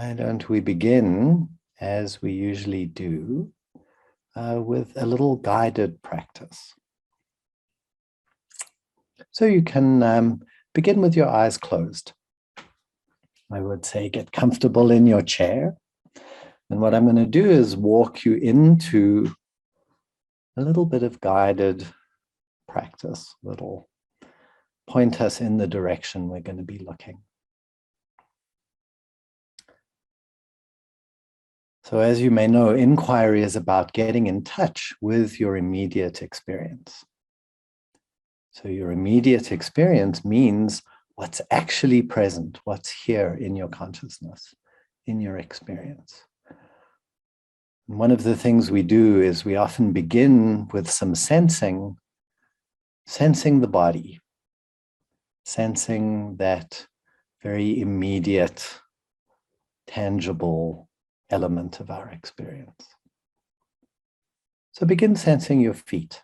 why don't we begin, as we usually do, with a little guided practice. So you can begin with your eyes closed. I would say get comfortable in your chair. And what I'm going to do is walk you into a little bit of guided practice, little point us in the direction we're going to be looking. So as you may know, inquiry is about getting in touch with your immediate experience. So your immediate experience means what's actually present, what's here in your consciousness, in your experience. And one of the things we do is we often begin with some sensing the body, sensing that very immediate, tangible element of our experience. So begin sensing your feet.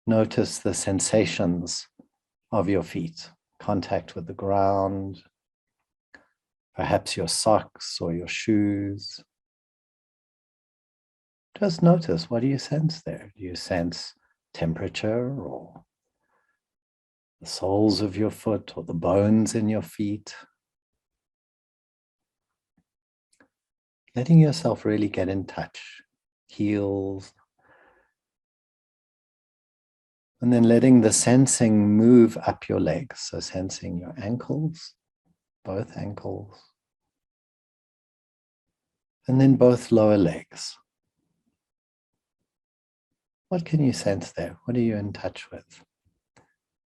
Notice the sensations of your feet, contact with the ground, perhaps your socks or your shoes. Just notice, what do you sense there? Do you sense temperature or the soles of your foot or the bones in your feet? Letting yourself really get in touch, heels, and then letting the sensing move up your legs. So sensing your ankles, both ankles, and then both lower legs. What can you sense there? What are you in touch with?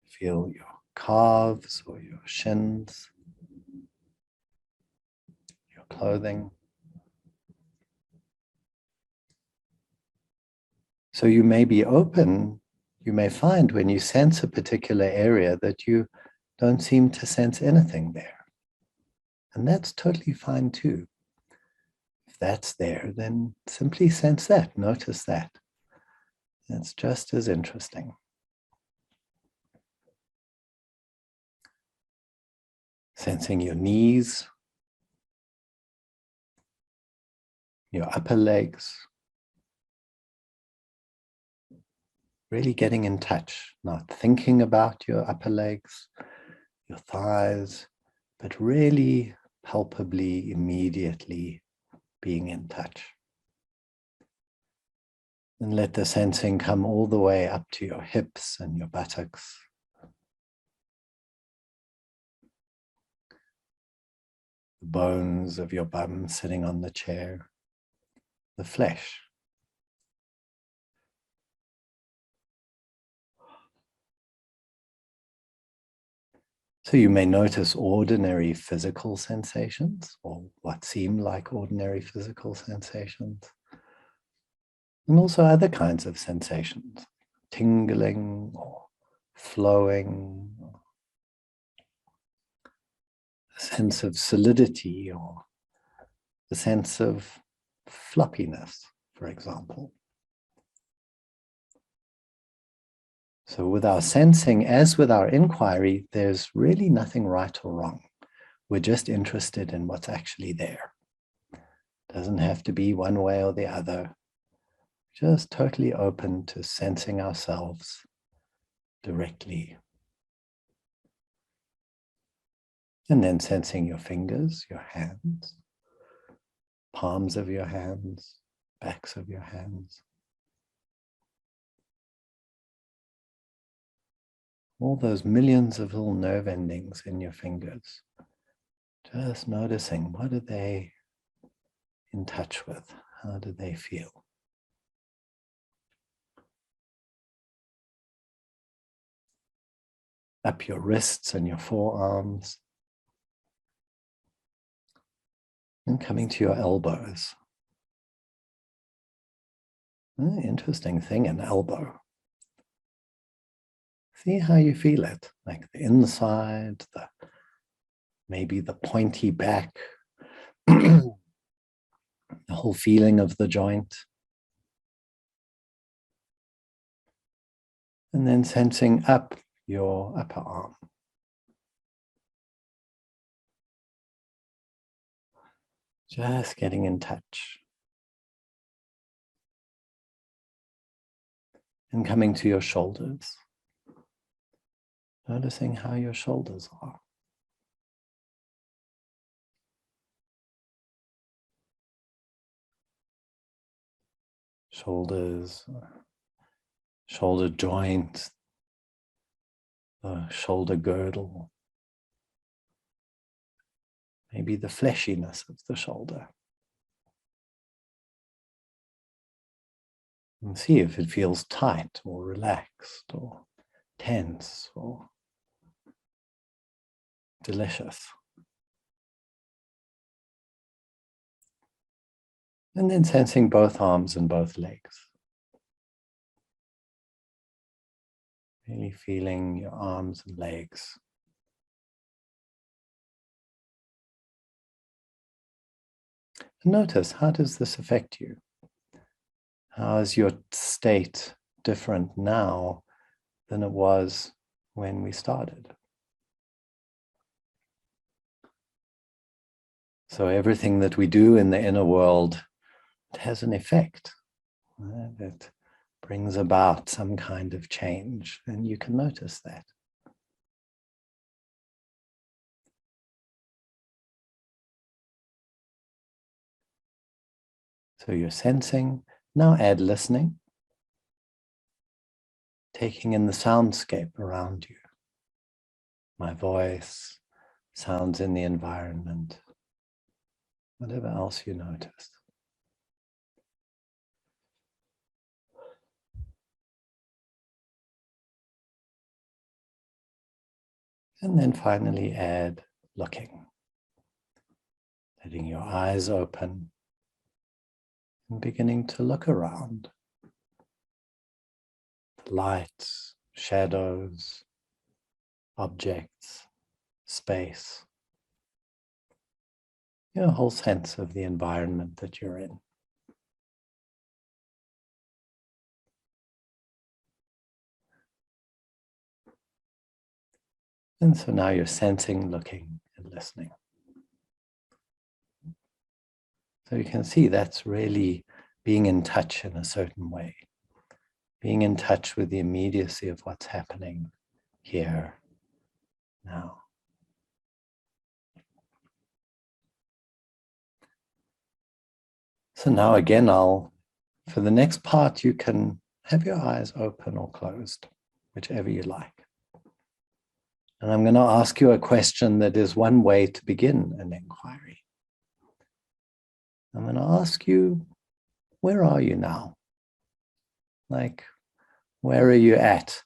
Feel your calves or your shins, your clothing. So you may be open, you may find when you sense a particular area that you don't seem to sense anything there. And that's totally fine too. If that's there, then simply sense that, notice that. It's just as interesting. Sensing your knees, your upper legs. Really getting in touch, not thinking about your upper legs, your thighs, but really palpably, immediately being in touch. And let the sensing come all the way up to your hips and your buttocks. The bones of your bum sitting on the chair, the flesh. So you may notice ordinary physical sensations, or what seem like ordinary physical sensations. And also other kinds of sensations, tingling or flowing, or a sense of solidity, or a sense of floppiness, for example. So with our sensing, as with our inquiry, there's really nothing right or wrong. We're just interested in what's actually there. Doesn't have to be one way or the other. Just totally open to sensing ourselves directly. And then sensing your fingers, your hands, palms of your hands, backs of your hands. All those millions of little nerve endings in your fingers. Just noticing, what are they in touch with? How do they feel? Up your wrists and your forearms. And coming to your elbows. Interesting thing, an elbow. See how you feel it, like the inside, maybe the pointy back, the whole feeling of the joint. And then sensing up your upper arm. Just getting in touch. And coming to your shoulders. Noticing how your shoulders are. Shoulders, shoulder joint, the shoulder girdle, maybe the fleshiness of the shoulder. And see if it feels tight or relaxed or tense or delicious. And then sensing both arms and both legs. Really feeling your arms and legs. Notice, how does this affect you? How is your state different now than it was when we started? So everything that we do in the inner world, it has an effect. It brings about some kind of change, and you can notice that. So you're sensing, now add listening, taking in the soundscape around you, my voice, sounds in the environment, whatever else you notice. And then finally add looking, letting your eyes open and beginning to look around. Lights, shadows, objects, space. Your whole sense of the environment that you're in. And so now you're sensing, looking, and listening. So you can see that's really being in touch in a certain way. Being in touch with the immediacy of what's happening here, now. So now again, for the next part, you can have your eyes open or closed, whichever you like. And I'm going to ask you a question that is one way to begin an inquiry. I'm going to ask you, where are you now? Like, where are you at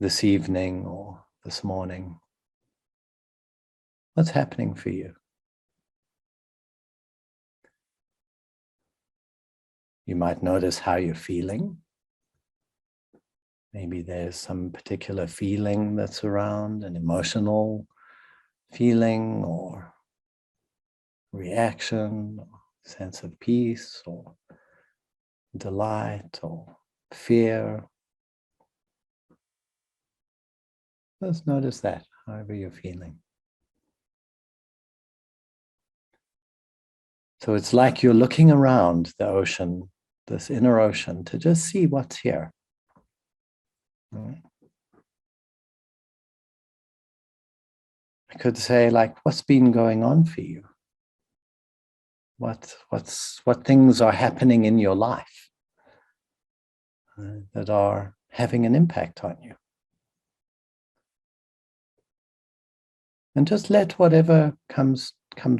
this evening or this morning? What's happening for you? You might notice how you're feeling. Maybe there's some particular feeling that's around, an emotional feeling or reaction, or sense of peace or delight or fear. Just notice that, however you're feeling. So it's like you're looking around the ocean, this inner ocean, to just see what's here. I could say, like, what's been going on for you? What things are happening in your life that are having an impact on you? And just let whatever comes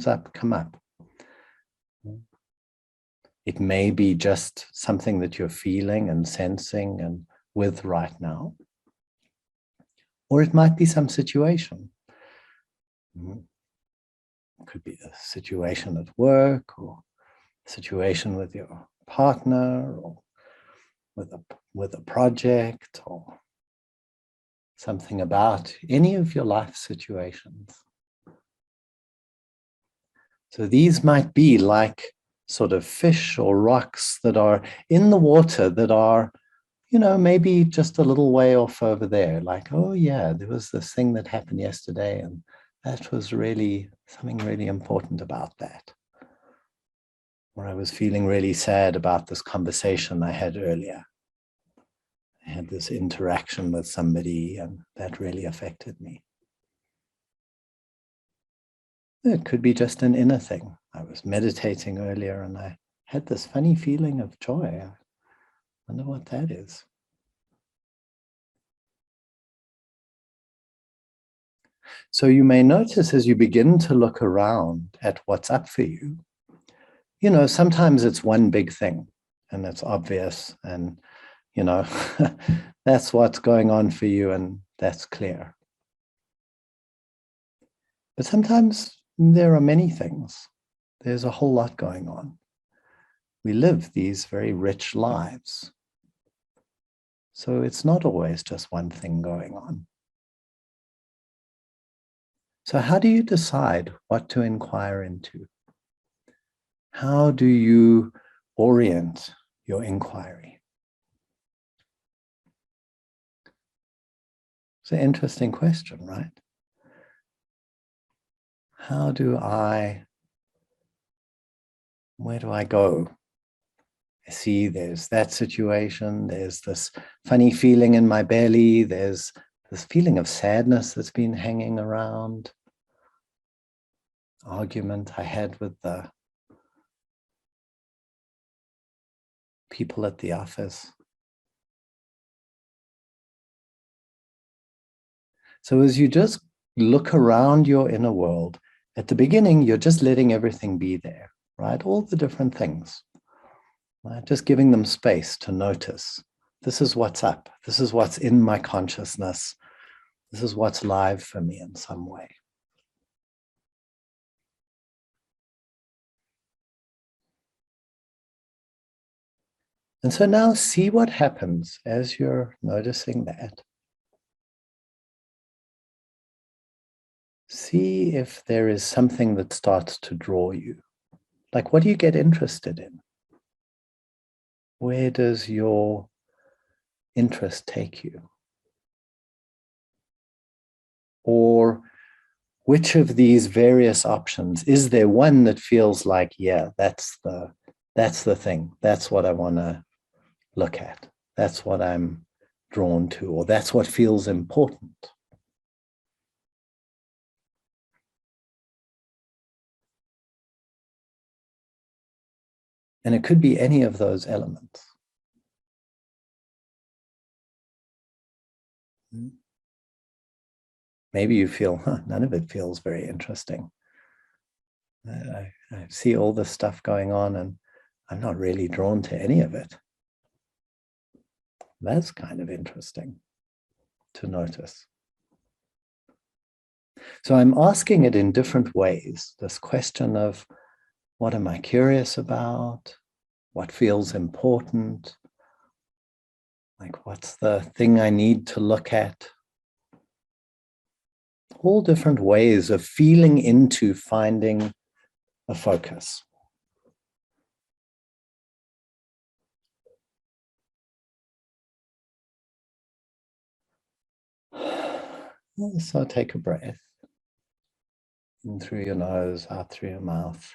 up, come up. It may be just something that you're feeling and sensing and with right now. Or it might be some situation. It could be a situation at work or a situation with your partner or with a project or something about any of your life situations. So these might be like sort of fish or rocks that are in the water that are, maybe just a little way off over there. Like, oh yeah, there was this thing that happened yesterday and that was really something really important about that. or I was feeling really sad about this conversation I had earlier. I had this interaction with somebody and that really affected me. It could be just an inner thing. I was meditating earlier and I had this funny feeling of joy. I wonder what that is. So you may notice as you begin to look around at what's up for you, sometimes it's one big thing and it's obvious and, that's what's going on for you and that's clear. But sometimes there are many things. There's a whole lot going on. We live these very rich lives. So it's not always just one thing going on. So how do you decide what to inquire into? How do you orient your inquiry? It's an interesting question, right? Where do I go? I see there's that situation, there's this funny feeling in my belly, there's this feeling of sadness that's been hanging around, argument I had with the people at the office. So as you just look around your inner world, at the beginning, you're just letting everything be there, right? All the different things, right? Just giving them space to notice. This is what's up. This is what's in my consciousness. This is what's live for me in some way. And so now see what happens as you're noticing that. See if there is something that starts to draw you. Like, what do you get interested in? Where does your interest take you? Or which of these various options, is there one that feels like, yeah, that's the thing. That's what I want to look at. That's what I'm drawn to, or that's what feels important. And it could be any of those elements. Maybe you feel, none of it feels very interesting. I see all this stuff going on and I'm not really drawn to any of it. That's kind of interesting to notice. So I'm asking it in different ways, this question of what am I curious about? What feels important? Like, what's the thing I need to look at? All different ways of feeling into finding a focus. So take a breath in through your nose, out through your mouth.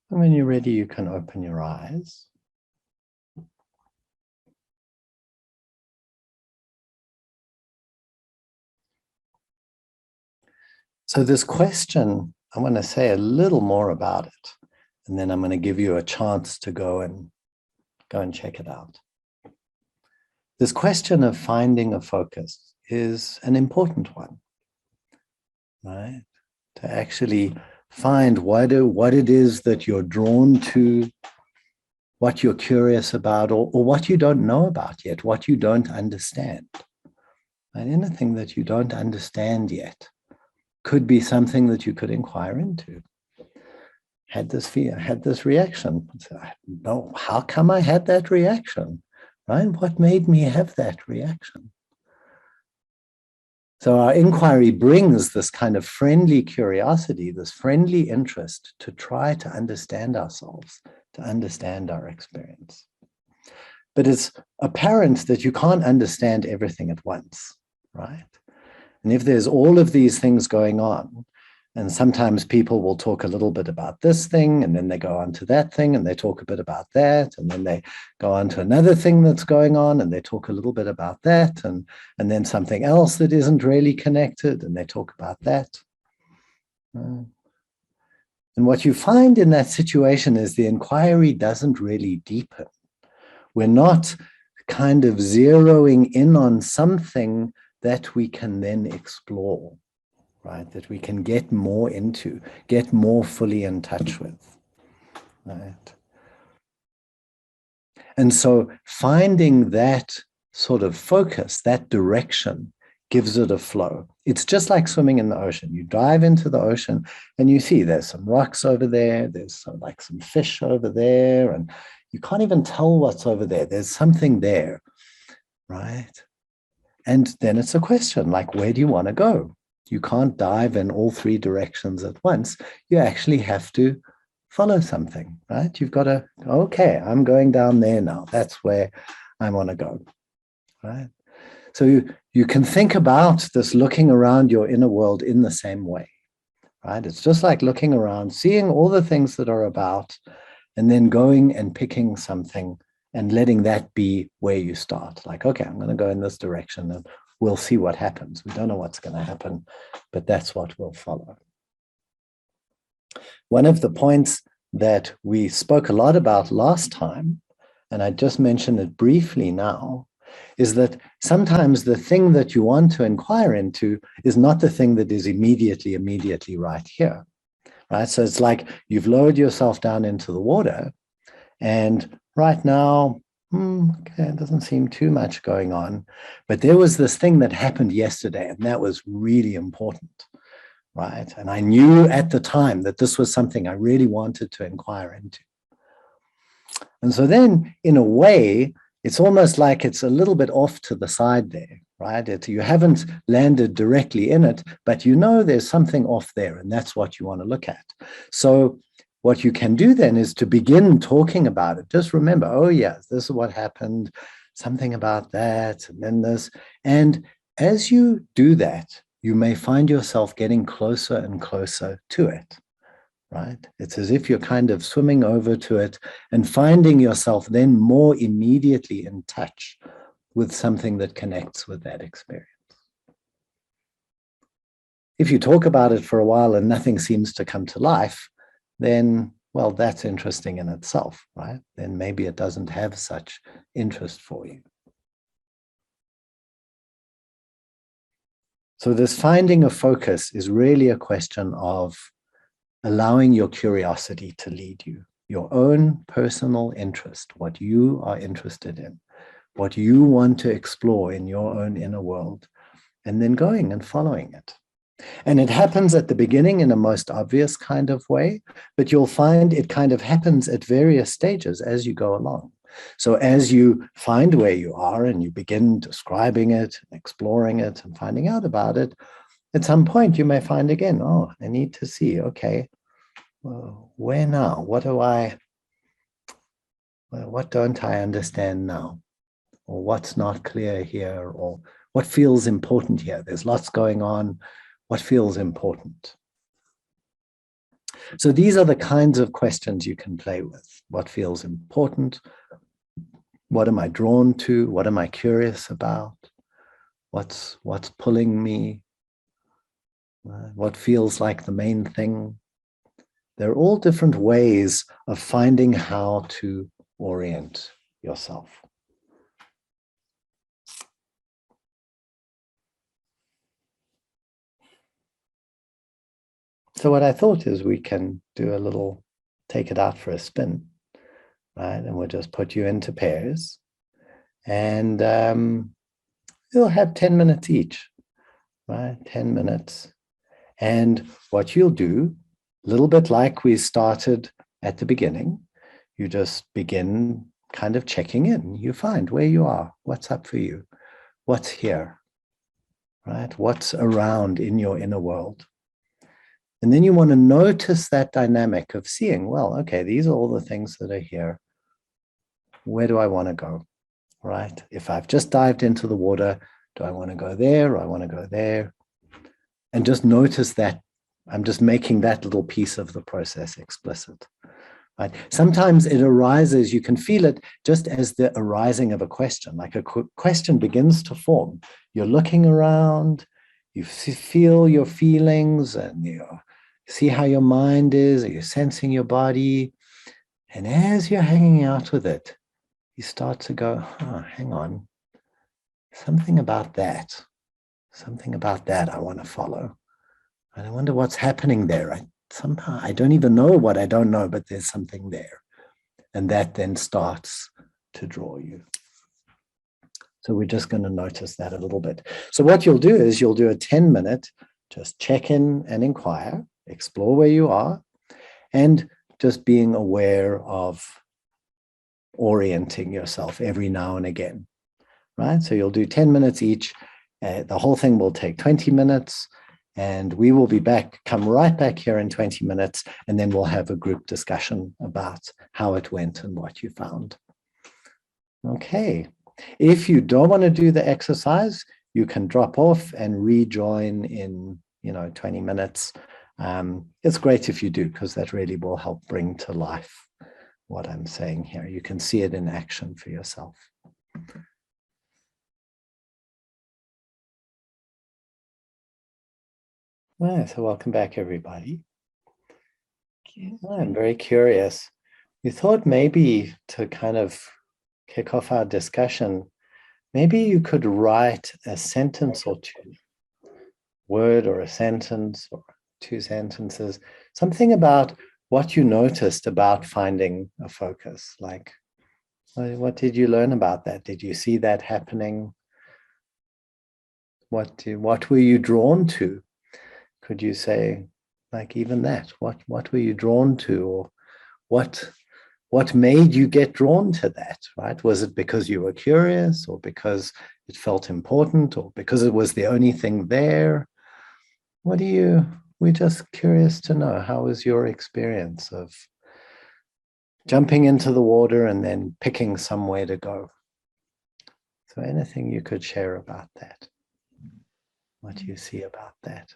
And when you're ready, you can open your eyes. So this question, I want to say a little more about it, and then I'm going to give you a chance to go and check it out. This question of finding a focus is an important one, right? To actually find what it is that you're drawn to, what you're curious about, or what you don't know about yet, what you don't understand. And anything that you don't understand yet could be something that you could inquire into. Had this fear, had this reaction. So I don't know, how come I had that reaction? Right? What made me have that reaction? So our inquiry brings this kind of friendly curiosity, this friendly interest to try to understand ourselves, to understand our experience. But it's apparent that you can't understand everything at once, right? And if there's all of these things going on, and sometimes people will talk a little bit about this thing, and then they go on to that thing, and they talk a bit about that, and then they go on to another thing that's going on, and they talk a little bit about that, and then something else that isn't really connected, and they talk about that. And what you find in that situation is the inquiry doesn't really deepen. We're not kind of zeroing in on something that we can then explore, right? That we can get more into, get more fully in touch with, right? And so finding that sort of focus, that direction, gives it a flow. It's just like swimming in the ocean. You dive into the ocean and you see there's some rocks over there, there's some fish over there, and you can't even tell what's over there. There's something there, right? And then it's a question like, where do you want to go? You can't dive in all three directions at once. You actually have to follow something, right? You've got to, okay, I'm going down there now. That's where I want to go, right? So you can think about this looking around your inner world in the same way, right? It's just like looking around, seeing all the things that are about, and then going and picking something and letting that be where you start. Like, okay, I'm going to go in this direction and we'll see what happens. We don't know what's going to happen, but that's what we'll follow. One of the points that we spoke a lot about last time, and I just mentioned it briefly now, is that sometimes the thing that you want to inquire into is not the thing that is immediately right here, right? So it's like you've lowered yourself down into the water, and right now, okay, it doesn't seem too much going on, but there was this thing that happened yesterday, and that was really important, right? And I knew at the time that this was something I really wanted to inquire into. And so then, in a way, it's almost like it's a little bit off to the side there, right? You haven't landed directly in it, but you know there's something off there, and that's what you want to look at. So what you can do then is to begin talking about it. Just remember, oh, yes, this is what happened, something about that, and then this. And as you do that, you may find yourself getting closer and closer to it. Right? It's as if you're kind of swimming over to it and finding yourself then more immediately in touch with something that connects with that experience. If you talk about it for a while and nothing seems to come to life, then, well, that's interesting in itself, right? Then maybe it doesn't have such interest for you. So this finding of focus is really a question of allowing your curiosity to lead you, your own personal interest, what you are interested in, what you want to explore in your own inner world, and then going and following it. And it happens at the beginning in a most obvious kind of way, but you'll find it kind of happens at various stages as you go along. So as you find where you are and you begin describing it, exploring it, and finding out about it, at some point you may find again, oh, I need to see, okay, well, where now? What don't I understand now? Or what's not clear here? Or what feels important here? There's lots going on. What feels important? So these are the kinds of questions you can play with. What feels important? What am I drawn to? What am I curious about? What's pulling me? What feels like the main thing? They're all different ways of finding how to orient yourself. So what I thought is we can do a little, take it out for a spin, right? And we'll just put you into pairs, and you'll have 10 minutes each, right? 10 minutes. And what you'll do, a little bit like we started at the beginning, you just begin kind of checking in. You find where you are, what's up for you, what's here, right? What's around in your inner world. And then you want to notice that dynamic of seeing, well, okay, these are all the things that are here. Where do I want to go, right? If I've just dived into the water, do I want to go there or I want to go there? And just notice that I'm just making that little piece of the process explicit. Right? Sometimes it arises, you can feel it just as the arising of a question, like a question begins to form. You're looking around, you feel your feelings, and you see how your mind is, you're sensing your body. And as you're hanging out with it, you start to go, oh, hang on, something about that I want to follow. And I wonder what's happening there. Somehow, I don't even know what I don't know, but there's something there. And that then starts to draw you. So we're just going to notice that a little bit. So what you'll do is you'll do a 10-minute, just check in and inquire, explore where you are, and just being aware of orienting yourself every now and again, right? So you'll do 10 minutes each. The whole thing will take 20 minutes. And we will be back, come right back here in 20 minutes, and then we'll have a group discussion about how it went and what you found. Okay. If you don't want to do the exercise, you can drop off and rejoin in 20 minutes. It's great if you do, because that really will help bring to life what I'm saying here. You can see it in action for yourself. Well, so welcome back, everybody. I'm very curious. We thought maybe to kind of kick off our discussion, maybe you could write a sentence or two, word or a sentence or 2 sentences, something about what you noticed about finding a focus. Like, what did you learn about that? Did you see that happening? What were you drawn to? Could you say, like, even that? What were you drawn to, or what made you get drawn to that? Right? Was it because you were curious, or because it felt important, or because it was the only thing there? We're just curious to know, how was your experience of jumping into the water and then picking somewhere to go? So anything you could share about that? What do you see about that?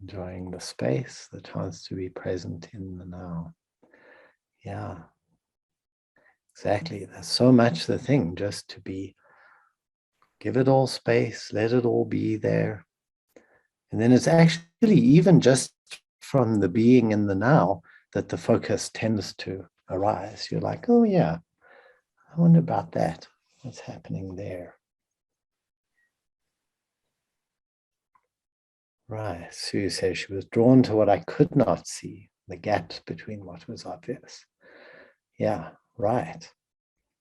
Enjoying the space, the chance to be present in the now. Yeah, exactly. There's so much the thing, just to give it all space, let it all be there. And then it's actually even just from the being in the now that the focus tends to arise. You're like, oh yeah, I wonder about that. What's happening there? Right. Sue says she was drawn to what I could not see, the gaps between what was obvious. Yeah, right.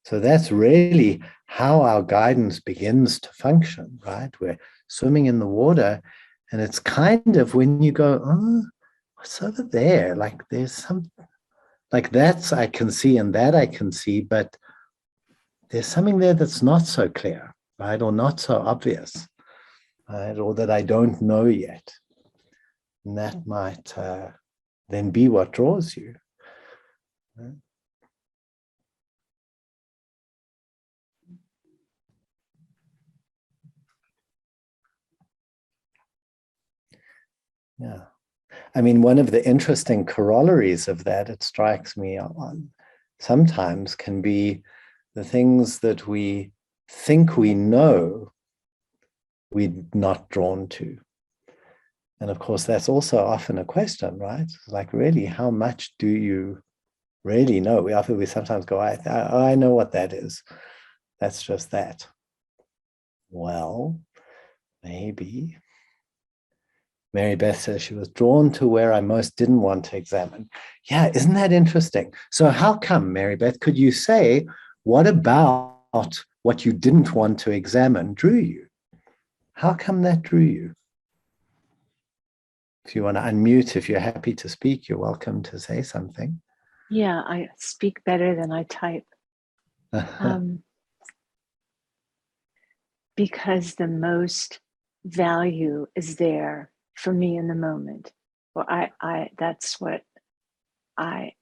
So that's really how our guidance begins to function, right? We're swimming in the water, and it's kind of when you go, oh, what's over there? Like there's some, like that's I can see and that I can see, but there's something there that's not so clear, right? Or not so obvious, right? Or that I don't know yet. And that might then be what draws you. Right? Yeah. I mean, one of the interesting corollaries of that, it strikes me on sometimes, can be the things that we think we know we're not drawn to. And of course, that's also often a question, right? Like, really, how much do you really know? We sometimes go, I know what that is. That's just that. Well, maybe. Mary Beth says she was drawn to where I most didn't want to examine. Yeah, isn't that interesting? So how come, Mary Beth, could you say, what about what you didn't want to examine drew you? How come that drew you? If you want to unmute, if you're happy to speak, you're welcome to say something. Yeah, I speak better than I type. because the most value is there for me in the moment. Well, that's what I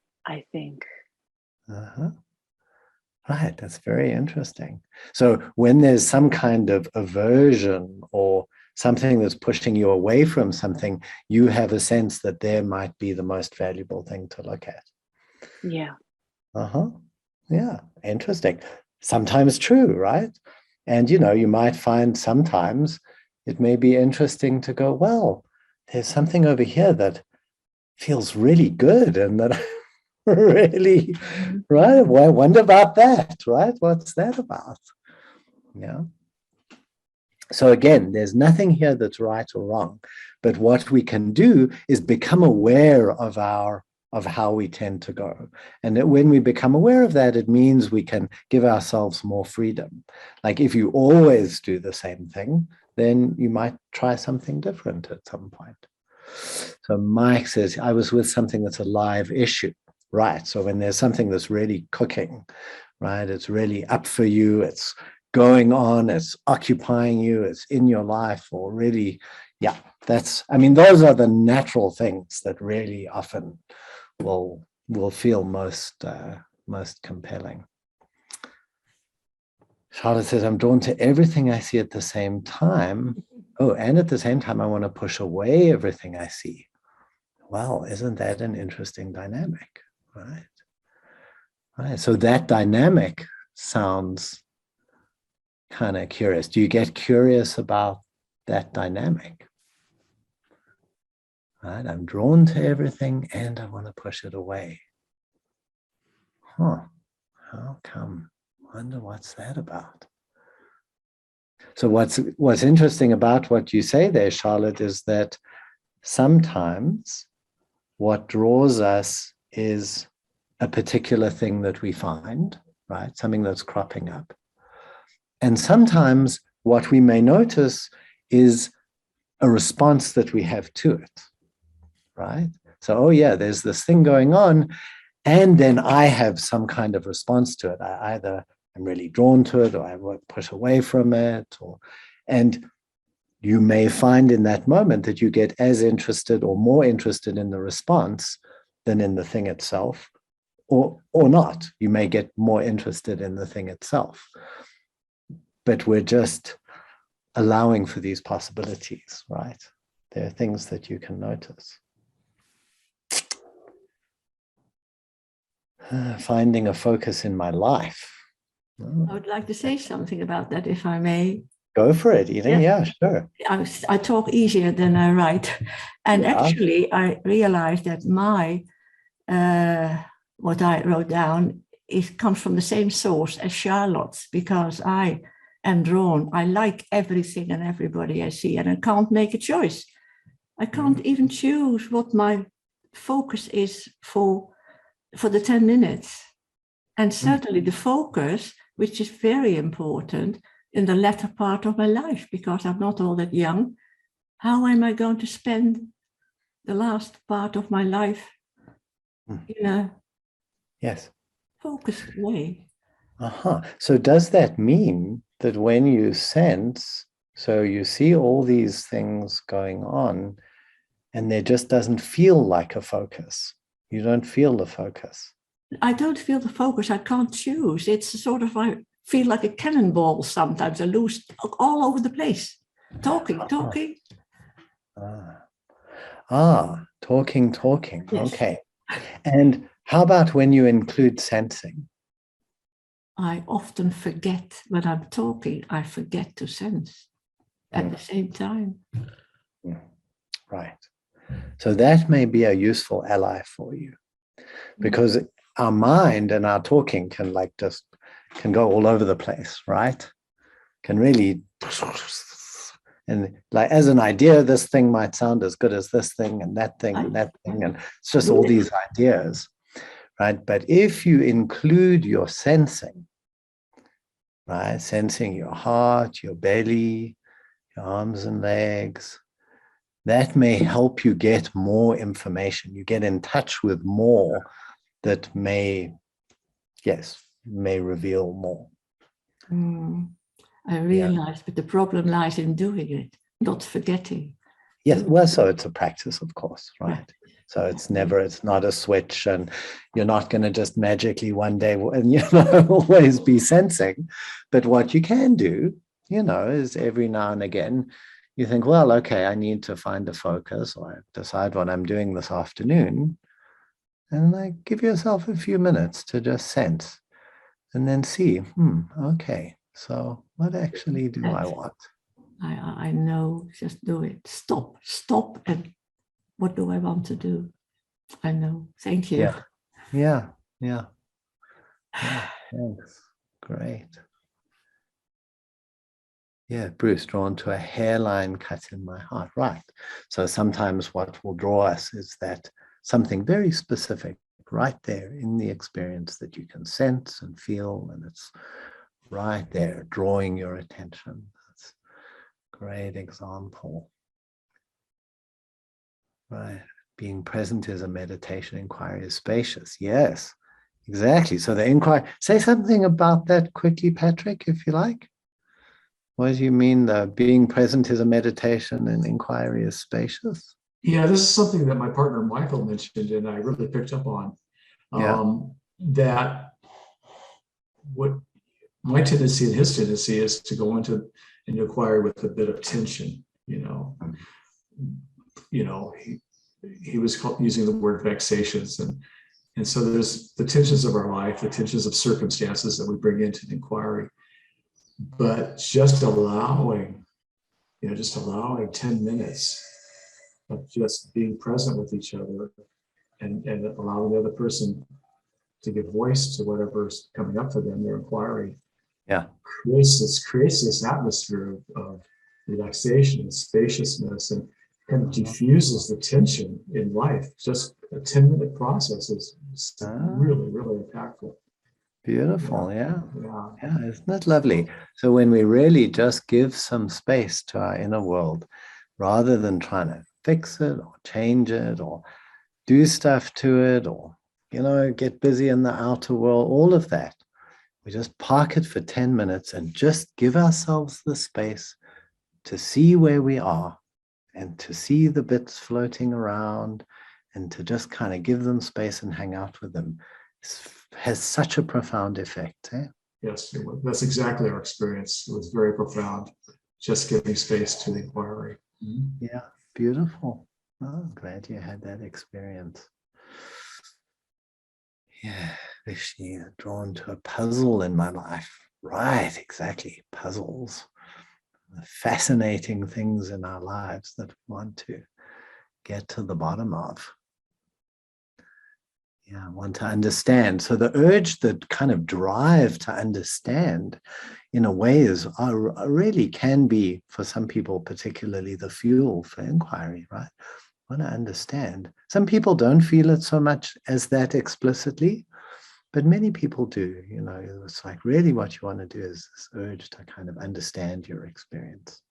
think. Uh-huh. Right, that's very interesting. So when there's some kind of aversion or something that's pushing you away from something, you have a sense that there might be the most valuable thing to look at. Yeah. Uh-huh. Yeah, interesting. Sometimes true, right? And you might find sometimes it may be interesting to go, well, there's something over here that feels really good and that really, right? Well, I wonder about that, right? What's that about? Yeah. So again, there's nothing here that's right or wrong, but what we can do is become aware of how we tend to go. And that when we become aware of that, it means we can give ourselves more freedom. Like if you always do the same thing, then you might try something different at some point. So Mike says, I was with something that's a live issue. Right. So when there's something that's really cooking, right, it's really up for you, it's going on, it's occupying you, it's in your life, or really, yeah, those are the natural things that really often will feel most compelling. Charlotte says, I'm drawn to everything I see at the same time. Oh, and at the same time, I want to push away everything I see. Well, isn't that an interesting dynamic? Right. Right. So that dynamic sounds kind of curious. Do you get curious about that dynamic? Right. I'm drawn to everything and I want to push it away. Huh. How come? Wonder what's that about? So what's interesting about what you say there, Charlotte, is that sometimes what draws us is a particular thing that we find, right? Something that's cropping up. And sometimes what we may notice is a response that we have to it, right? So, oh yeah, there's this thing going on, and then I have some kind of response to it. I either am really drawn to it or I won't push away from it, and you may find in that moment that you get as interested or more interested in the response than in the thing itself, or not. You may get more interested in the thing itself. But we're just allowing for these possibilities, right? There are things that you can notice. Finding a focus in my life. I would like to say something about that, if I may. Go for it, Eden. Yeah, sure. I talk easier than I write. And actually, I realized that what I wrote down comes from the same source as Charlotte's, because I am drawn. I like everything and everybody I see, and I can't make a choice. I can't even choose what my focus is for the 10 minutes. And certainly the focus, which is very important in the latter part of my life, because I'm not all that young. How am I going to spend the last part of my life in a focused way? So does that mean that when you sense, so you see all these things going on, and there just doesn't feel like a focus? You don't feel the focus. I don't feel the focus. I can't choose. It's sort of, I feel like a cannonball sometimes. I lose all over the place. Talking. Talking. Yes. Okay. And how about when you include sensing? I often forget when I'm talking, I forget to sense at the same time. Right. So that may be a useful ally for you, because our mind and our talking can go all over the place, right? Can really, and like as an idea, this thing might sound as good as this thing and that thing and that thing, and it's just all these ideas, right? But if you include your sensing, right, sensing your heart, your belly, your arms and legs, that may help you get more information. You get in touch with more that may reveal more. I realized, but the problem lies in doing it, not forgetting. Yes, well, so it's a practice, of course, right? Yeah. So it's not a switch, and you're not going to just magically one day and always be sensing. But what you can do, is every now and again you think, well, okay, I need to find a focus, or I decide what I'm doing this afternoon, and give yourself a few minutes to just sense, and then see, okay, so what actually do I want? I know, just do it. Stop, and what do I want to do? I know. Thank you. Yeah. Thanks. Great. Yeah, Bruce, drawn to a hairline cut in my heart. Right. So sometimes what will draw us is that something very specific right there in the experience that you can sense and feel, and it's right there drawing your attention. That's a great example. Right. Being present is a meditation, inquiry is spacious. Yes, exactly. So the inquiry, say something about that quickly, Patrick, if you like. What do you mean being present is a meditation and inquiry is spacious? Yeah, this is something that my partner Michael mentioned and I really picked up on. That what my tendency and his tendency is to go into an inquiry with a bit of tension, he was using the word vexations, and so there's the tensions of our life, the tensions of circumstances that we bring into the inquiry, but just allowing 10 minutes of just being present with each other and allowing the other person to give voice to whatever's coming up for them, their inquiry, creates this atmosphere of relaxation and spaciousness, and kind of diffuses the tension in life. Just a 10-minute process is really, really impactful. Beautiful, yeah, isn't that lovely? So when we really just give some space to our inner world, rather than trying to fix it or change it or do stuff to it or, get busy in the outer world, all of that, we just park it for 10 minutes and just give ourselves the space to see where we are and to see the bits floating around and to just kind of give them space and hang out with them. Has such a profound effect. Yes, that's exactly our experience. It was very profound, just giving space to the inquiry. Yeah, beautiful. Oh, I'm glad you had that experience. Yeah, Rishi, drawn to a puzzle in my life. Right, exactly, puzzles. The fascinating things in our lives that we want to get to the bottom of. Yeah, want to understand. So the urge, that kind of drive to understand, in a way, really can be, for some people, particularly the fuel for inquiry, right? Want to understand. Some people don't feel it so much as that explicitly, but many people do. It's like really what you want to do is this urge to kind of understand your experience.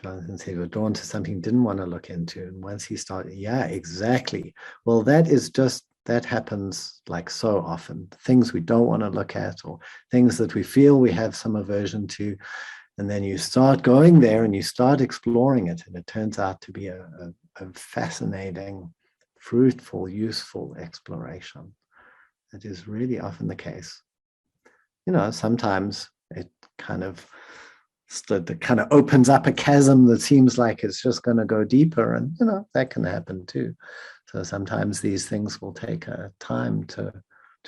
Jonathan said, we're drawn to something he didn't want to look into. And once he started, yeah, exactly. Well, that happens like so often. Things we don't want to look at, or things that we feel we have some aversion to. And then you start going there and you start exploring it. And it turns out to be a fascinating, fruitful, useful exploration. That is really often the case. Sometimes it kind of opens up a chasm that seems like it's just going to go deeper, and that can happen too. So sometimes these things will take time to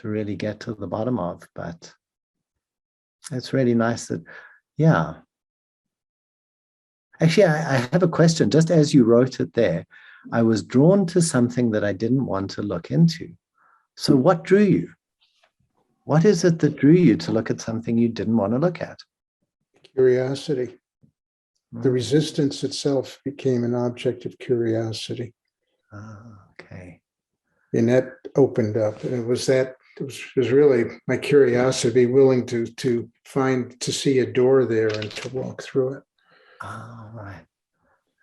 really get to the bottom of, but it's really nice that, actually I have a question. Just as you wrote it there, I was drawn to something that I didn't want to look into. So what drew you? What is it that drew you to look at something you didn't want to look at? Curiosity. The resistance itself became an object of curiosity. Okay. And that opened up. And it was really my curiosity, willing to see a door there and to walk through it. Oh, right.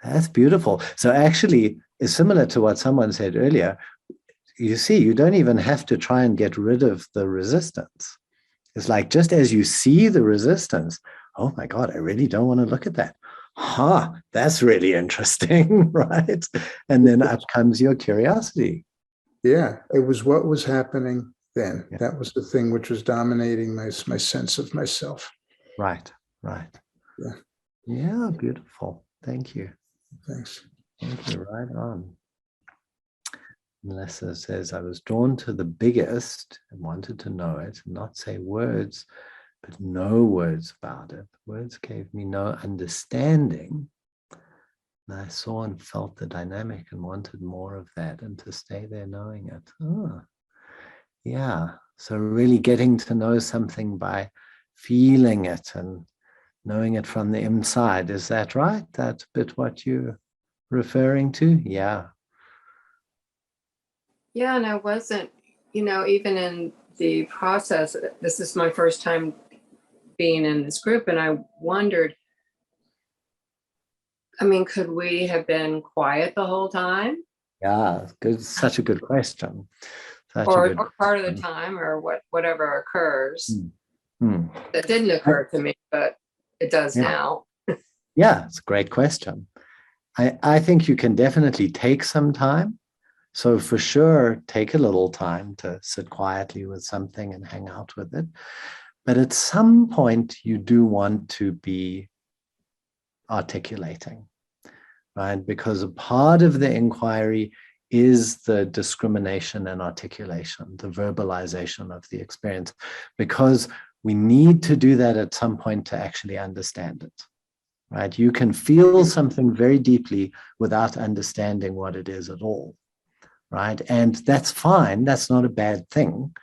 That's beautiful. So actually, it's similar to what someone said earlier. You see, you don't even have to try and get rid of the resistance. It's like, just as you see the resistance, oh my God, I really don't want to look at that. That's really interesting, right? And then up comes your curiosity. Yeah, it was what was happening then. Yeah. That was the thing which was dominating my sense of myself. Right, right. Yeah. Yeah, beautiful. Thank you. Thanks. Thank you. Right on. Melissa says, I was drawn to the biggest and wanted to know it, not say words, but no words about it. Words gave me no understanding. And I saw and felt the dynamic and wanted more of that and to stay there knowing it. Oh, yeah. So really getting to know something by feeling it and knowing it from the inside. Is that right? That's a bit what you're referring to? Yeah. Yeah, and I wasn't, even in the process, this is my first time being in this group, and I wondered, could we have been quiet the whole time? Yeah, good. Such a good question. Or part of the time, or whatever occurs. That didn't occur to me, but it does now. Yeah, it's a great question. I think you can definitely take some time. So for sure, take a little time to sit quietly with something and hang out with it. But at some point, you do want to be articulating, right? Because a part of the inquiry is the discrimination and articulation, the verbalization of the experience, because we need to do that at some point to actually understand it, right? You can feel something very deeply without understanding what it is at all, right? And that's fine. That's not a bad thing.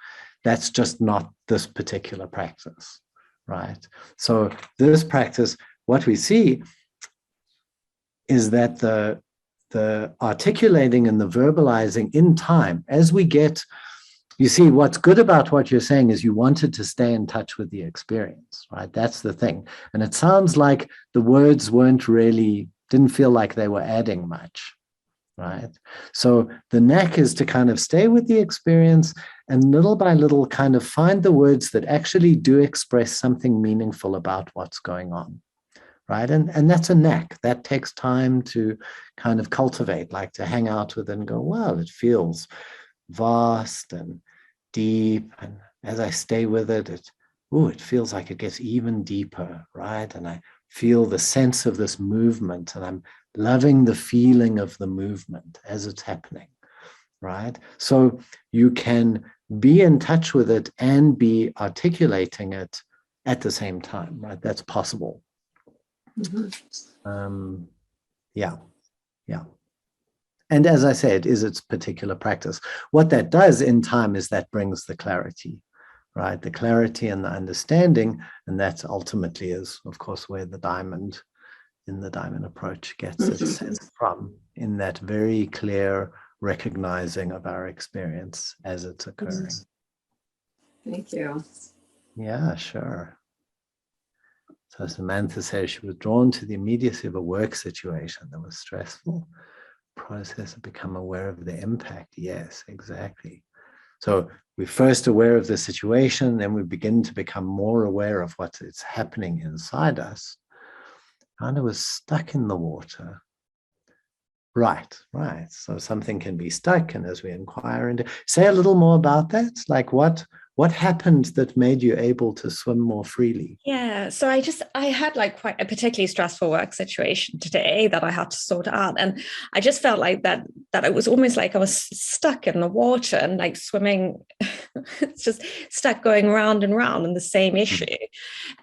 That's just not this particular practice, right? So this practice, what we see is that the articulating and the verbalizing in time, as we get, you see, what's good about what you're saying is you wanted to stay in touch with the experience, right? That's the thing. And it sounds like the words didn't feel like they were adding much, right? So the knack is to kind of stay with the experience and little by little kind of find the words that actually do express something meaningful about what's going on, right? And that's a knack. That takes time to kind of cultivate, like to hang out with and go, well, it feels vast and deep. And as I stay with it, it feels like it gets even deeper, right? And I feel the sense of this movement, and I'm loving the feeling of the movement as it's happening, right? So you can be in touch with it and be articulating it at the same time, right? That's possible. Yeah. And as I said, is its particular practice. What that does in time is that brings the clarity, right? The clarity and the understanding, and that ultimately is, of course, where the diamond approach gets its sense from, in that very clear recognizing of our experience as it's occurring. Thank you. Yeah, sure. So Samantha says she was drawn to the immediacy of a work situation that was stressful. Process of become aware of the impact. Yes, exactly. So we're first aware of the situation, then we begin to become more aware of what is happening inside us. Kind of was stuck in the water. Right. So something can be stuck, and as we inquire into, say a little more about that, like what happened that made you able to swim more freely? Yeah, so I had like quite a particularly stressful work situation today that I had to sort out, and I just felt like that it was almost like I was stuck in the water and like swimming. It's just stuck going round and round in the same issue.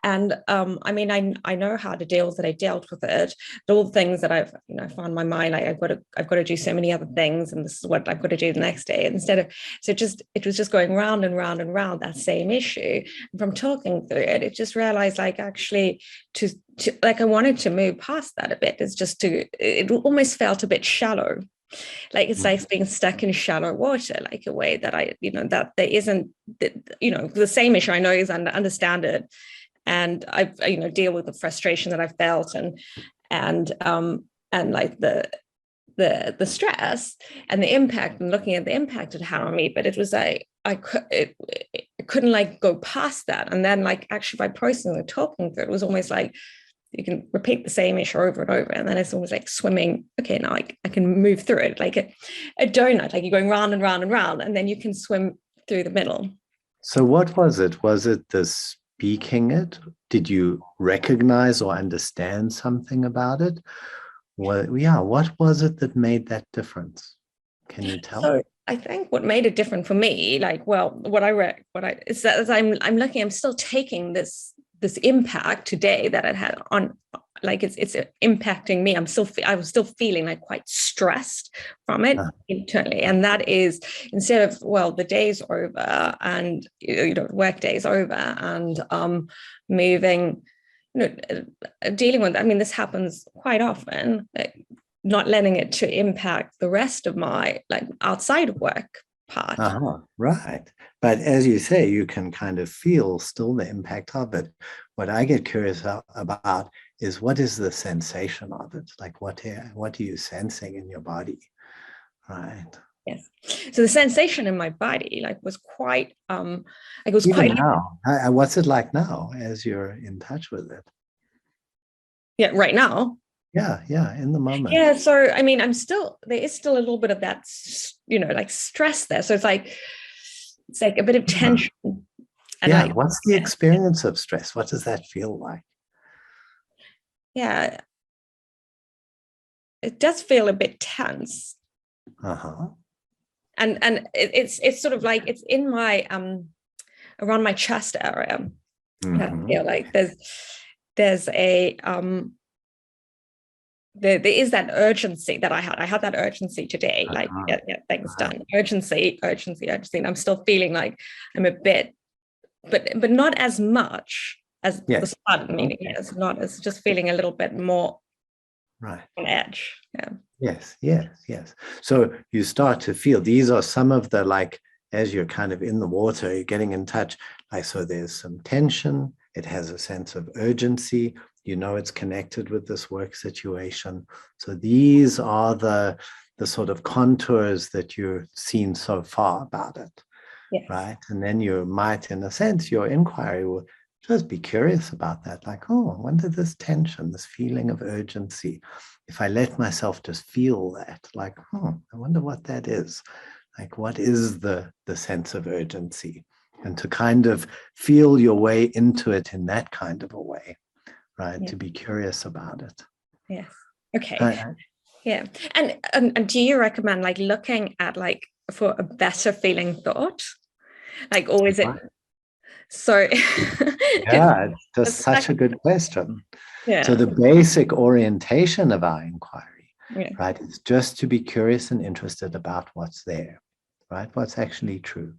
And I know how to deal with it. I dealt with it. All the things that I've found in my mind, like I've got to do so many other things, and this is what I've got to do the next day. It was just going round and round and round that same issue. And from talking through it, it just realized like actually to like I wanted to move past that a bit. It almost felt a bit shallow. Like it's like being stuck in shallow water, like a way that that there isn't, the same issue I know is understand it. And I deal with the frustration that I felt and like the stress and the impact, and looking at the impact it had on me. But it was like I couldn't like go past that. And then like actually by processing and talking through it, was almost like you can repeat the same issue over and over. And then it's almost like swimming. Okay, now I can move through it like a donut, like you're going round and round and round, and then you can swim through the middle. So what was it? Was it the speaking it? Did you recognize or understand something about it? Well, yeah, what was it that made that difference? Can you tell? So I think what made it different for me, like, well, is that as I'm looking, I'm still taking this impact today that it had on, like it's impacting me. I was still feeling like quite stressed from it internally. And that is, instead of, well, the day's over and, work day's over and moving, dealing with, I mean, this happens quite often, like, not letting it to impact the rest of my like outside of work part. Right. But as you say, you can kind of feel still the impact of it. What I get curious about is, what is the sensation of it? Like what are you sensing in your body? Right. Yes. So the sensation in my body like was quite like it was Even quite now. What's it like now as you're in touch with it? Yeah, right now. Yeah, in the moment. Yeah, so I mean, there is still a little bit of that, like stress there. So it's like a bit of tension. And yeah, what's the experience of stress? What does that feel like? Yeah, it does feel a bit tense. And it's sort of like it's in my around my chest area. And I feel like there's a there is that urgency that I had that urgency today, like get things done, urgency. And I'm still feeling like I'm a bit, but not as much as the start meaning is, not as just feeling a little bit more on edge. Yes. So you start to feel, these are some of the, like, as you're kind of in the water, you're getting in touch, like, so there's some tension, it has a sense of urgency, it's connected with this work situation. So these are the sort of contours that you've seen so far about it, right? And then you might, in a sense, your inquiry will just be curious about that, like, oh, I wonder this tension, this feeling of urgency. If I let myself just feel that, like, I wonder what that is. Like, what is the sense of urgency? And to kind of feel your way into it in that kind of a way, right? To be curious about it. Yes. Okay. Yeah. And do you recommend like looking at like for a better feeling thought? Like, or is it so? Yeah, it's just such a good question. Yeah. So the basic orientation of our inquiry, right, is just to be curious and interested about what's there, right? What's actually true,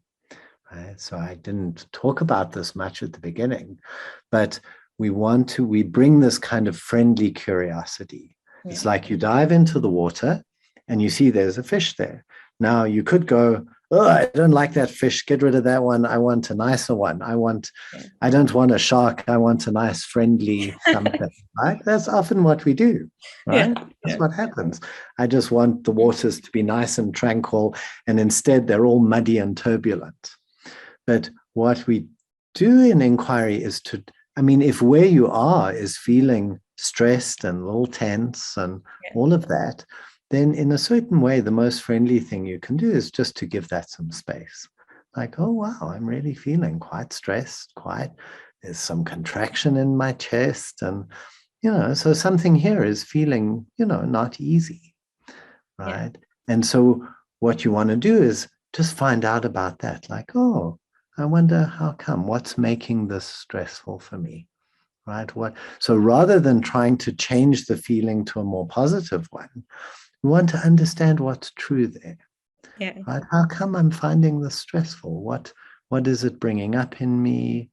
right? So I didn't talk about this much at the beginning, but we bring this kind of friendly curiosity. It's like you dive into the water and you see there's a fish there. Now you could go, oh, I don't like that fish. Get rid of that one. I want a nicer one. I don't want a shark. I want a nice, friendly something, right? That's often what we do, right? That's what happens. I just want the waters to be nice and tranquil. And instead they're all muddy and turbulent. But what we do in inquiry is if where you are is feeling stressed and a little tense and all of that, then in a certain way, the most friendly thing you can do is just to give that some space. Like, oh, wow, I'm really feeling quite stressed, there's some contraction in my chest. And, so something here is feeling, not easy, right? And so what you want to do is just find out about that. Like, oh, I wonder how come, what's making this stressful for me, right? So rather than trying to change the feeling to a more positive one, we want to understand what's true there. Right? How come I'm finding this stressful? What is it bringing up in me?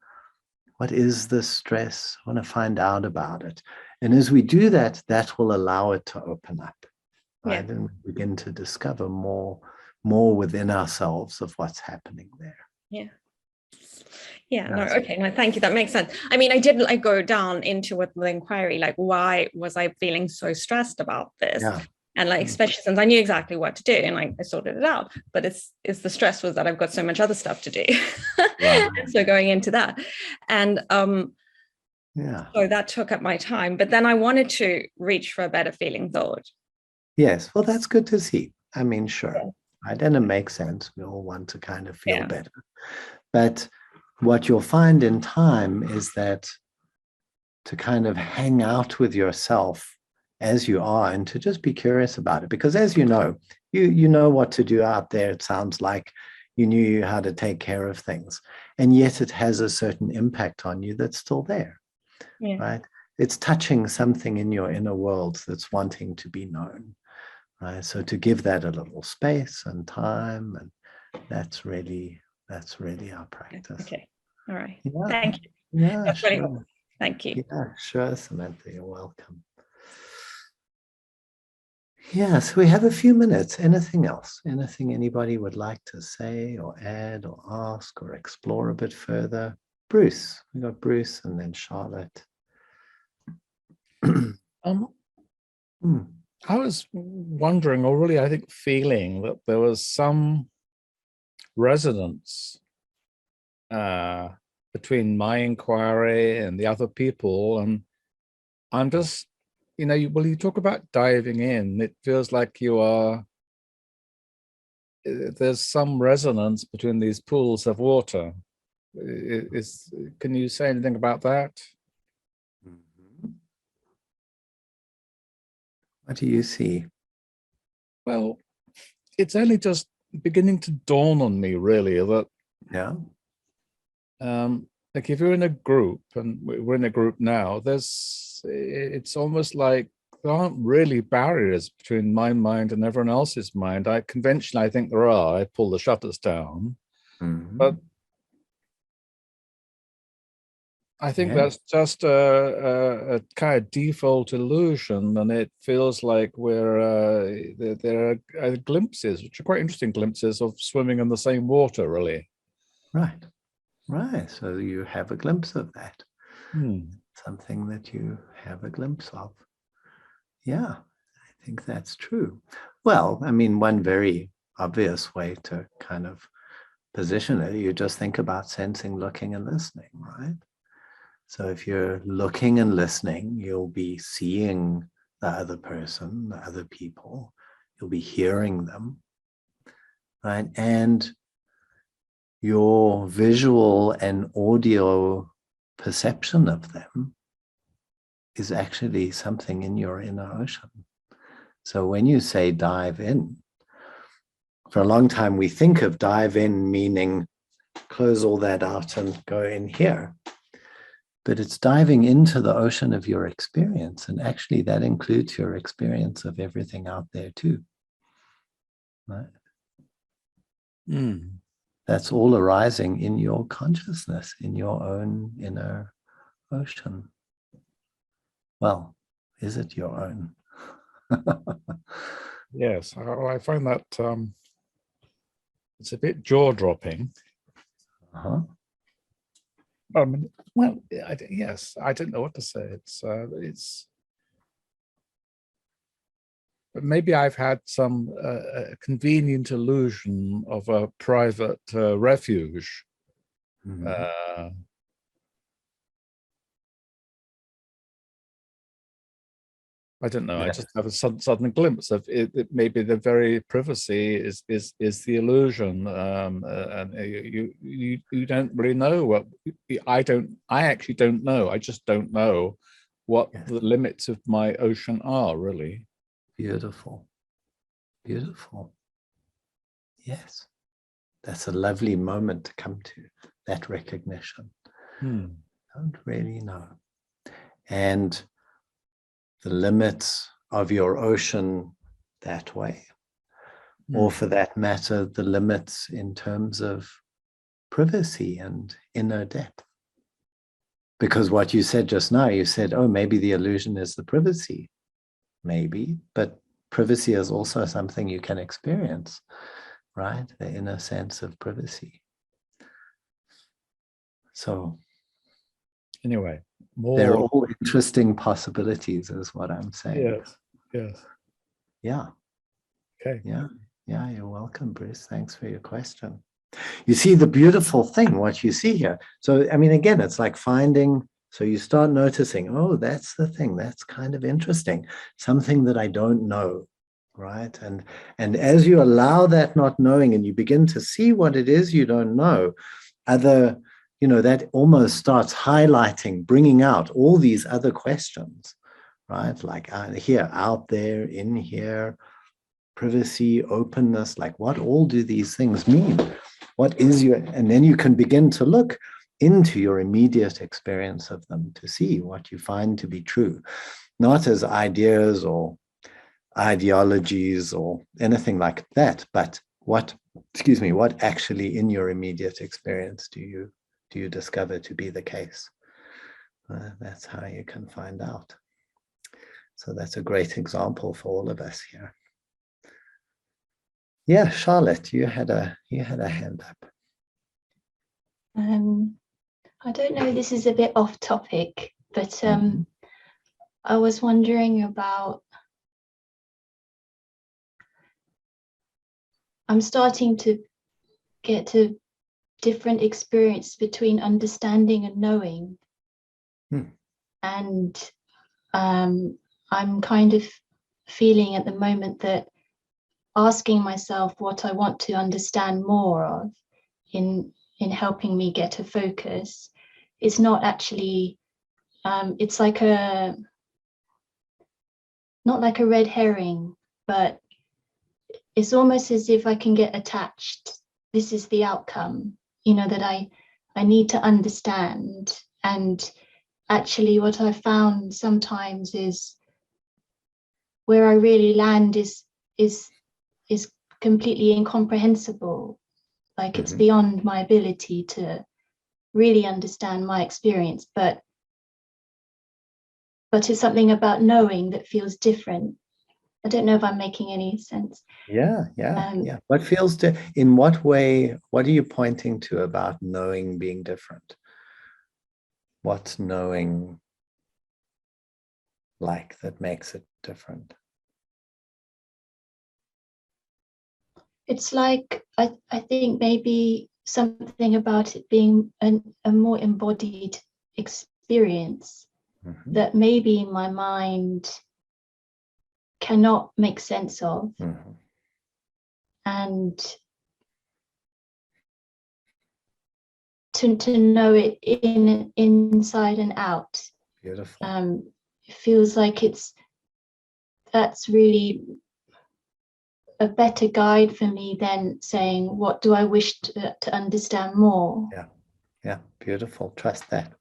What is this stress? I want to find out about it. And as we do that, that will allow it to open up, right? And we begin to discover more within ourselves of what's happening there. No, okay, no, thank you. That makes sense. I mean, I did go down into with the inquiry, like, why was I feeling so stressed about this? And like, especially since I knew exactly what to do and like I sorted it out, but it's the stress was that I've got so much other stuff to do. Right. And so going into that. And Yeah. so that took up my time. But then I wanted to reach for a better feeling thought. Yes. Well, that's good to see. I mean, sure. Yeah. Right. And it makes sense. We all want to kind of feel Yeah. better. But what you'll find in time is that to kind of hang out with yourself as you are and to just be curious about it. Because as you know what to do out there. It sounds like you knew how to take care of things. And yet it has a certain impact on you that's still there. Yeah. Right? It's touching something in your inner world that's wanting to be known. Right? So to give that a little space and time, and that's really our practice. Okay. All right. Yeah. Thank you. Yeah, That's sure. really helpful. Thank you. Yeah, sure, Samantha, you're welcome. Yes, we have a few minutes. Anything else? Anything anybody would like to say or add or ask or explore a bit further? Bruce, we got Bruce and then Charlotte. I was wondering, or really, I think feeling that there was some resonance between my inquiry and the other people. And I'm just, you talk about diving in, it feels like there's some resonance between these pools of water. Can you say anything about that? What do you see? Well, it's only just beginning to dawn on me, really, that like if you're in a group, and we're in a group now, it's almost like there aren't really barriers between my mind and everyone else's mind. Conventionally, I think there are. I pull the shutters down, but I think that's just a kind of default illusion, and it feels like there are glimpses, which are quite interesting glimpses of swimming in the same water, really. Right. So you have a glimpse of that. Something that you have a glimpse of. Yeah, I think that's true. Well, I mean, one very obvious way to kind of position it, you just think about sensing, looking, and listening, right? So if you're looking and listening, you'll be seeing the other person, the other people. You'll be hearing them, right? And your visual and audio perception of them is actually something in your inner ocean. So when you say dive in, for a long time we think of dive in meaning close all that out and go in here. But it's diving into the ocean of your experience. And actually that includes your experience of everything out there too. Right? That's all arising in your consciousness, in your own inner ocean. Well, is it your own? Yes, I find that it's a bit jaw-dropping. Well, yes, I don't know what to say. But maybe I've had some convenient illusion of a private refuge. I don't know. I just have a sudden glimpse of it. Maybe the very privacy is the illusion, and you don't really know what I actually don't know. I just don't know what the limits of my ocean are, really. Beautiful. Yes, that's a lovely moment to come to, that recognition. Don't really know. And the limits of your ocean that way, or for that matter, the limits in terms of privacy and inner depth. Because what you said just now, you said, oh, maybe the illusion is the privacy. Maybe, but privacy is also something you can experience, right? The inner sense of privacy. So anyway, they're all interesting possibilities is what I'm saying. Yes. Yeah. Okay. Yeah. Yeah. You're welcome, Bruce. Thanks for your question. You see the beautiful thing, what you see here. So, I mean, again, it's like finding, so you start noticing, oh, that's the thing. That's kind of interesting. Something that I don't know, right? And as you allow that not knowing and you begin to see what it is you don't know, other, that almost starts highlighting, bringing out all these other questions, right? Like here, out there, in here, privacy, openness, like what all do these things mean? What is your, and then you can begin to look into your immediate experience of them to see what you find to be true, not as ideas or ideologies or anything like that, but what actually in your immediate experience do you discover to be the case? That's how you can find out. So that's a great example for all of us here. Yeah, Charlotte, you had a hand up. I don't know, this is a bit off topic, but Mhm. I was wondering about, I'm starting to get to different experience between understanding and knowing. And I'm kind of feeling at the moment that asking myself what I want to understand more of in helping me get a focus is not actually, it's like not like a red herring, but it's almost as if I can get attached. This is the outcome, that I need to understand. And actually what I found sometimes is where I really land is completely incomprehensible. Like it's beyond my ability to really understand my experience, but it's something about knowing that feels different. I don't know if I'm making any sense. Yeah. What feels in what way, what are you pointing to about knowing being different? What's knowing like that makes it different? It's like, I think maybe something about it being a more embodied experience that maybe my mind cannot make sense of. And to know it inside and out. Beautiful. It feels like that's really a better guide for me than saying, what do I wish to understand more? Yeah, beautiful. Trust that.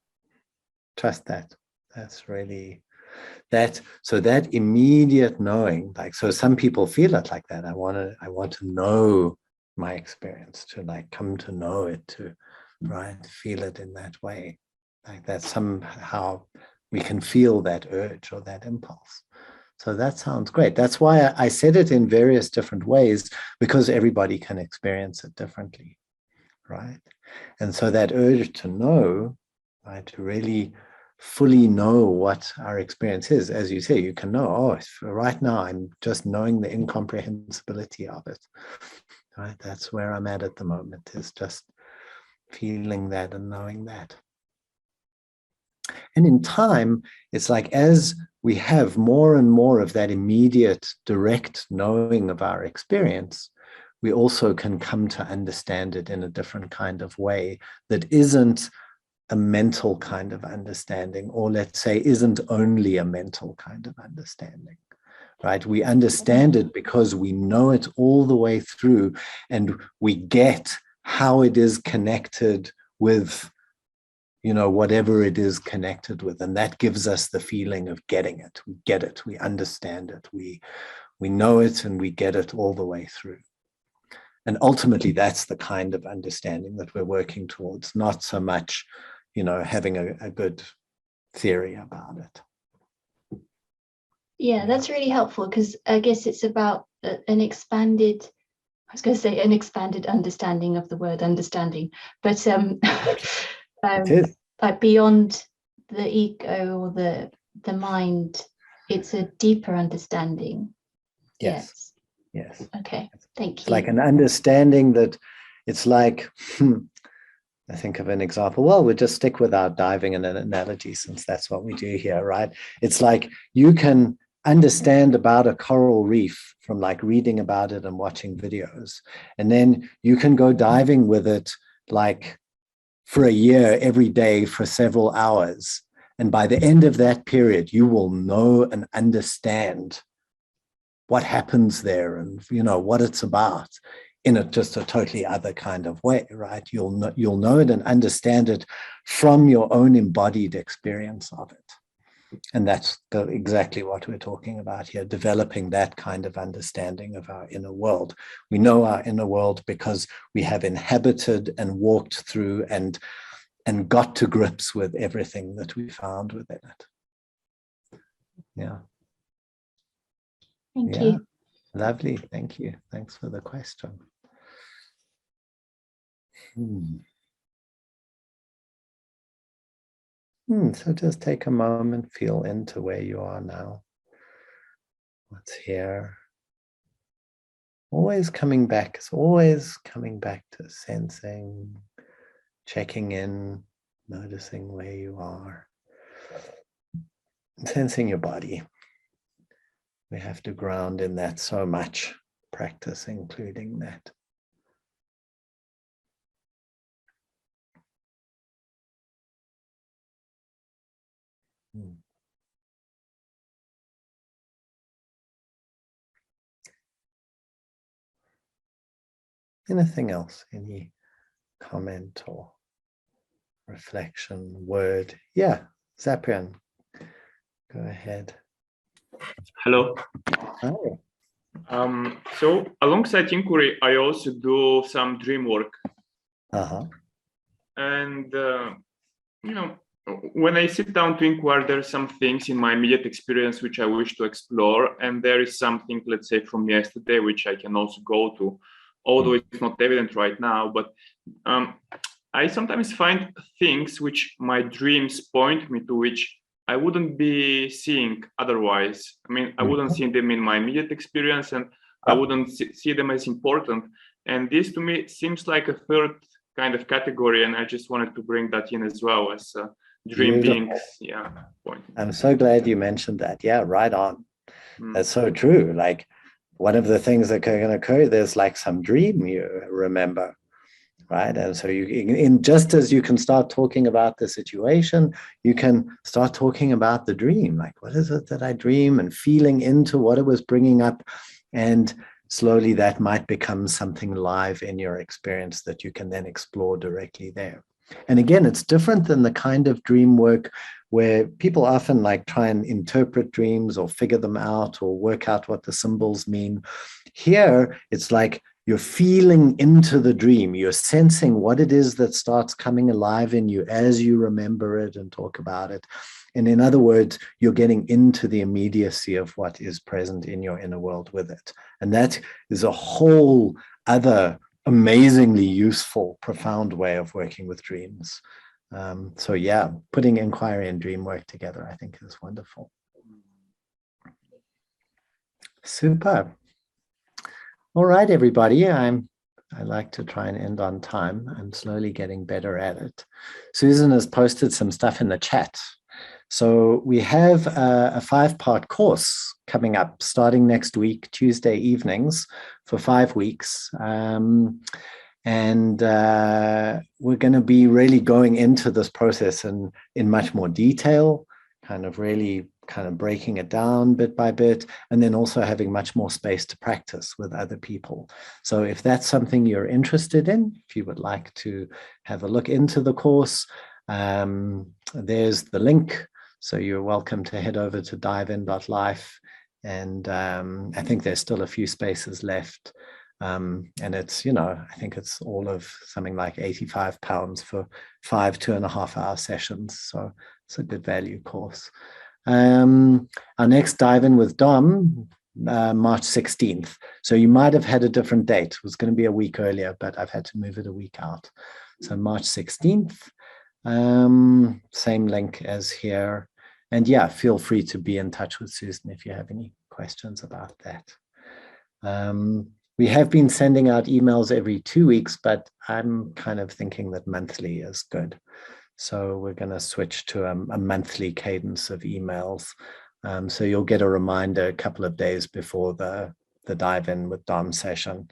That's really that. So that immediate knowing, like, so some people feel it like that. I want to know my experience, to like come to know it, to feel it in that way. Like that somehow we can feel that urge or that impulse. So that sounds great. That's why I said it in various different ways, because everybody can experience it differently, right? And so that urge to know, right, to really fully know what our experience is, as you say, you can know, oh, right now I'm just knowing the incomprehensibility of it, right? That's where I'm at the moment, is just feeling that and knowing that. And in time, it's like as we have more and more of that immediate, direct knowing of our experience, we also can come to understand it in a different kind of way that isn't a mental kind of understanding, or let's say isn't only a mental kind of understanding, right? We understand it because we know it all the way through, and we get how it is connected with whatever it is connected with. And that gives us the feeling of getting it. We get it, we understand it, we know it, and we get it all the way through. And ultimately, that's the kind of understanding that we're working towards, not so much, having a good theory about it. Yeah, that's really helpful, because I guess it's about an expanded, I was going to say an expanded understanding of the word understanding, but like beyond the ego or the mind, it's a deeper understanding. Yes. Yes. Okay, thank It's you. like an understanding that it's like, I think of an example. Well, we'll just stick with our diving and an analogy since that's what we do here, right? It's like you can understand about a coral reef from like reading about it and watching videos. And then you can go diving with it like for a year every day for several hours. And by the end of that period, you will know and understand what happens there and, you know, what it's about in just a totally other kind of way, right? You'll know it and understand it from your own embodied experience of it. And that's exactly what we're talking about here, developing that kind of understanding of our inner world. We know our inner world because we have inhabited and walked through and got to grips with everything that we found within it. Yeah. Thank you. Lovely. Thank you. Thanks for the question. So just take a moment, feel into where you are now. What's here? Always coming back. It's always coming back to sensing, checking in, noticing where you are, sensing your body. We have to ground in that so much, practice including that. Anything else? Any comment or reflection, word? Yeah, Zapian, go ahead. Hello. Hi. So alongside inquiry, I also do some dream work. And, you know, when I sit down to inquire, there are some things in my immediate experience which I wish to explore. And there is something, let's say, from yesterday, which I can also go to, although it's not evident right now. But I sometimes find things which my dreams point me to, which I wouldn't be seeing otherwise. I mean, I wouldn't see them in my immediate experience, and I wouldn't see them as important. And this to me seems like a third kind of category, and I just wanted to bring that in as well as dream beings. Yeah. Point. I'm so glad you mentioned that. Yeah, right on. That's so true. Like one of the things that can occur, there's like some dream you remember. Right. And so just as you can start talking about the situation, you can start talking about the dream. Like, what is it that I dream, and feeling into what it was bringing up. And slowly that might become something live in your experience that you can then explore directly there. And again, it's different than the kind of dream work where people often like try and interpret dreams or figure them out or work out what the symbols mean. Here, it's like you're feeling into the dream. You're sensing what it is that starts coming alive in you as you remember it and talk about it. And in other words, you're getting into the immediacy of what is present in your inner world with it. And that is a whole other amazingly useful, profound way of working with dreams. So yeah, putting inquiry and dream work together, I think is wonderful. Super. All right, everybody. I like to try and end on time. I'm slowly getting better at it. Susan has posted some stuff in the chat. So we have a 5-part course coming up starting next week, Tuesday evenings for 5 weeks. And we're going to be really going into this process in much more detail, kind of breaking it down bit by bit, and then also having much more space to practice with other people. So if that's something you're interested in, if you would like to have a look into the course, there's the link. So you're welcome to head over to divein.life. And I think there's still a few spaces left. And it's, I think it's all of something like £85 for 5 2.5-hour sessions. So it's a good value course. Our next dive in with Dom, March 16th. So you might have had a different date. It was going to be a week earlier, but I've had to move it a week out. So March 16th, same link as here. And yeah, feel free to be in touch with Susan if you have any questions about that. We have been sending out emails every 2 weeks, but I'm kind of thinking that monthly is good. So we're going to switch to a monthly cadence of emails. So you'll get a reminder a couple of days before the dive in with Dom session,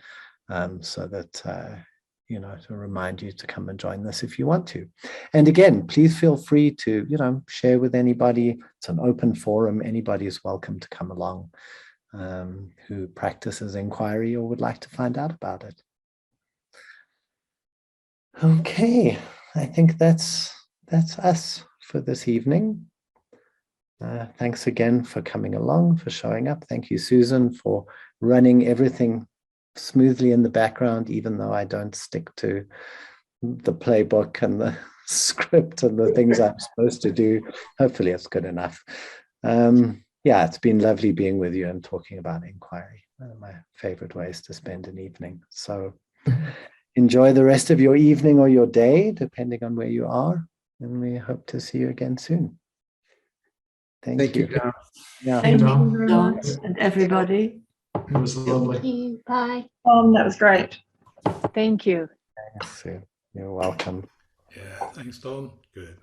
so that, you know, to remind you to come and join this if you want to. And again, please feel free to, you know, share with anybody. It's an open forum. Anybody is welcome to come along who practices inquiry or would like to find out about it. Okay, I think that's us for this evening. Thanks again for coming along, for showing up. Thank you, Susan, for running everything smoothly in the background, even though I don't stick to the playbook and the script and the things I'm supposed to do. Hopefully it's good enough. Yeah, it's been lovely being with you and talking about inquiry. One of my favorite ways to spend an evening. So enjoy the rest of your evening or your day, depending on where you are. And we hope to see you again soon. Thank you. Don. Yeah. Thank you, Don. very much, and everybody. It was lovely. Thank you. Bye. That was great. Thank you. Thanks, Sue. You're welcome. Yeah, thanks, Don. Good.